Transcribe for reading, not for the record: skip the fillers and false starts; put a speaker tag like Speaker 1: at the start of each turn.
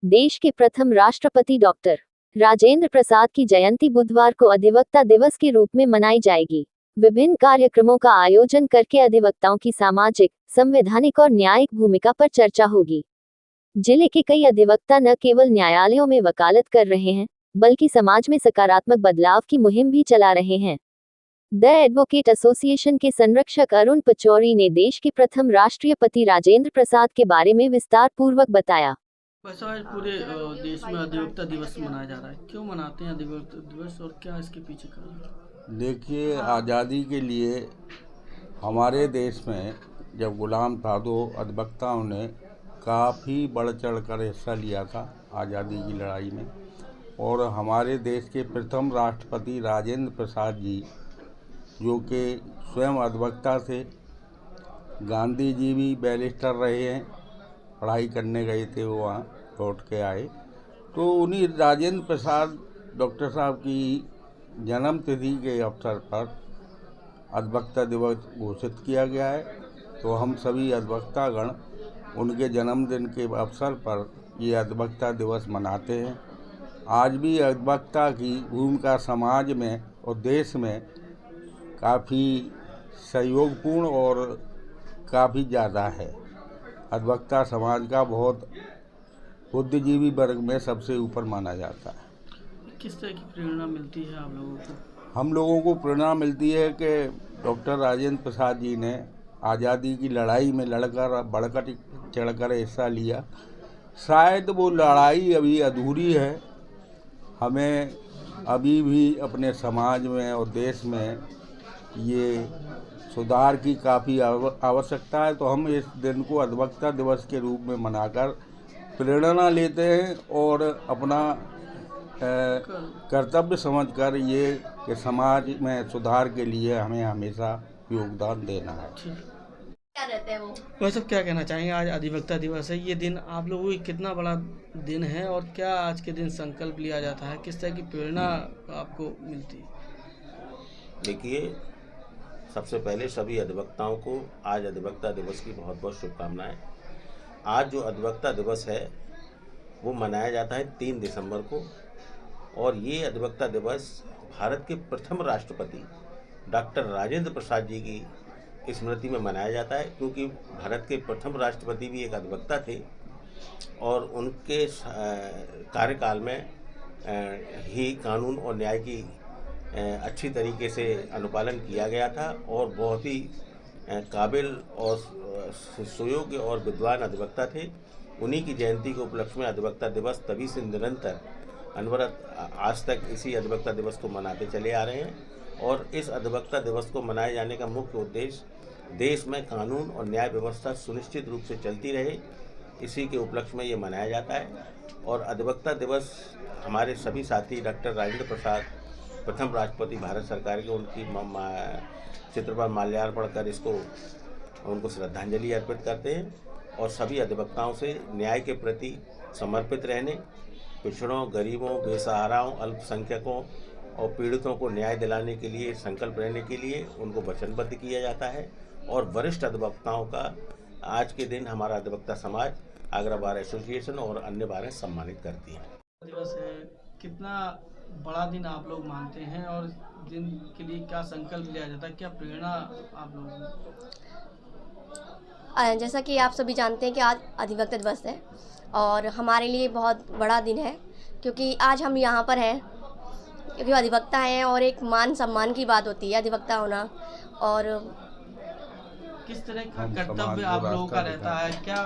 Speaker 1: देश के प्रथम राष्ट्रपति डॉक्टर राजेंद्र प्रसाद की जयंती बुधवार को अधिवक्ता दिवस के रूप में मनाई जाएगी। विभिन्न कार्यक्रमों का आयोजन करके अधिवक्ताओं की सामाजिक, संवैधानिक और न्यायिक भूमिका पर चर्चा होगी। जिले के कई अधिवक्ता न केवल न्यायालयों में वकालत कर रहे हैं, बल्कि समाज में सकारात्मक बदलाव की मुहिम भी चला रहे हैं। द एडवोकेट एसोसिएशन के संरक्षक अरुण पचौरी ने देश के प्रथम राष्ट्रपति राजेंद्र प्रसाद के बारे में विस्तार पूर्वक बताया।
Speaker 2: वैसा आज पूरे देश में अधिवक्ता दिवस मनाया जा रहा है। क्यों मनाते हैं अधिवक्ता दिवस और क्या इसके पीछे कारण है?
Speaker 3: देखिए, आज़ादी के लिए हमारे देश में जब गुलाम था तो अधिवक्ताओं ने काफ़ी बढ़ चढ़ कर हिस्सा लिया था आज़ादी की लड़ाई में। और हमारे देश के प्रथम राष्ट्रपति राजेंद्र प्रसाद जी, जो कि स्वयं अधिवक्ता थे, गांधी जी भी बैरिस्टर रहे हैं, पढ़ाई करने गए थे, वो वहाँ लौट के आए। तो उन्हीं राजेंद्र प्रसाद डॉक्टर साहब की जन्म तिथि के अवसर पर अधिवक्ता दिवस घोषित किया गया है। तो हम सभी अधिवक्तागण उनके जन्मदिन के अवसर पर ये अधिवक्ता दिवस मनाते हैं। आज भी अधिवक्ता की भूमिका समाज में और देश में काफ़ी सहयोगपूर्ण और काफ़ी ज़्यादा है। अधिवक्ता समाज का बहुत बुद्धिजीवी वर्ग में सबसे ऊपर माना जाता है।
Speaker 2: किस तरह की प्रेरणा मिलती है आप लोगों को?
Speaker 3: हम लोगों को प्रेरणा मिलती है कि डॉक्टर राजेंद्र प्रसाद जी ने आज़ादी की लड़ाई में बढ़कर चढ़कर हिस्सा लिया। शायद वो लड़ाई अभी अधूरी है। हमें अभी भी अपने समाज में और देश में ये सुधार की काफ़ी आवश्यकता है। तो हम इस दिन को अधिवक्ता दिवस के रूप में मनाकर प्रेरणा लेते हैं और अपना कर्तव्य समझकर ये कि समाज में सुधार के लिए हमें हमेशा योगदान देना है।
Speaker 2: क्या रहते हैं वो? वैसे क्या कहना चाहेंगे? आज अधिवक्ता दिवस है, ये दिन आप लोगों की कितना बड़ा दिन है और क्या आज के दिन संकल्प लिया जाता है? किस तरह की प्रेरणा आपको मिलती है?
Speaker 4: देखिए, सबसे पहले सभी अधिवक्ताओं को आज अधिवक्ता दिवस की बहुत बहुत शुभकामनाएं। आज जो अधिवक्ता दिवस है वो मनाया जाता है 3 दिसंबर को, और ये अधिवक्ता दिवस भारत के प्रथम राष्ट्रपति डॉक्टर राजेंद्र प्रसाद जी की स्मृति में मनाया जाता है, क्योंकि भारत के प्रथम राष्ट्रपति भी एक अधिवक्ता थे और उनके कार्यकाल में ही कानून और न्याय की अच्छी तरीके से अनुपालन किया गया था और बहुत ही काबिल और सुयोग्य और विद्वान अधिवक्ता थे। उन्हीं की जयंती के उपलक्ष्य में अधिवक्ता दिवस तभी से निरंतर अनवरत आज तक इसी अधिवक्ता दिवस को मनाते चले आ रहे हैं। और इस अधिवक्ता दिवस को मनाए जाने का मुख्य उद्देश्य देश में कानून और न्याय व्यवस्था सुनिश्चित रूप से चलती रहे, इसी के उपलक्ष्य में ये मनाया जाता है। और अधिवक्ता दिवस हमारे सभी साथी डॉक्टर राजेंद्र प्रसाद, प्रथम राष्ट्रपति भारत सरकार के, उनकी चित्र पर माल्यार्पण कर उनको श्रद्धांजलि अर्पित करते हैं और सभी अधिवक्ताओं से न्याय के प्रति समर्पित रहने, पिछड़ों, गरीबों, बेसहाराओं, अल्पसंख्यकों और पीड़ितों को न्याय दिलाने के लिए संकल्प रहने के लिए उनको वचनबद्ध किया जाता है। और वरिष्ठ अधिवक्ताओं का आज के दिन हमारा अधिवक्ता समाज, आगरा बार एसोसिएशन और अन्य बारें सम्मानित करती हैं।
Speaker 2: दिवस है, कितना बड़ा दिन आप लोग मानते हैं और दिन के लिए क्या संकल्प लिया जाता है? क्या प्रेरणा आप लोगों को?
Speaker 5: जैसा कि आप सभी जानते हैं कि आज अधिवक्ता दिवस है और हमारे लिए बहुत बड़ा दिन है, क्योंकि आज हम यहाँ पर हैं क्योंकि अधिवक्ता हैं और एक मान सम्मान की बात होती है अधिवक्ता होना। और
Speaker 2: किस तरह का कर्तव्य आप लोगों का रहता है? क्या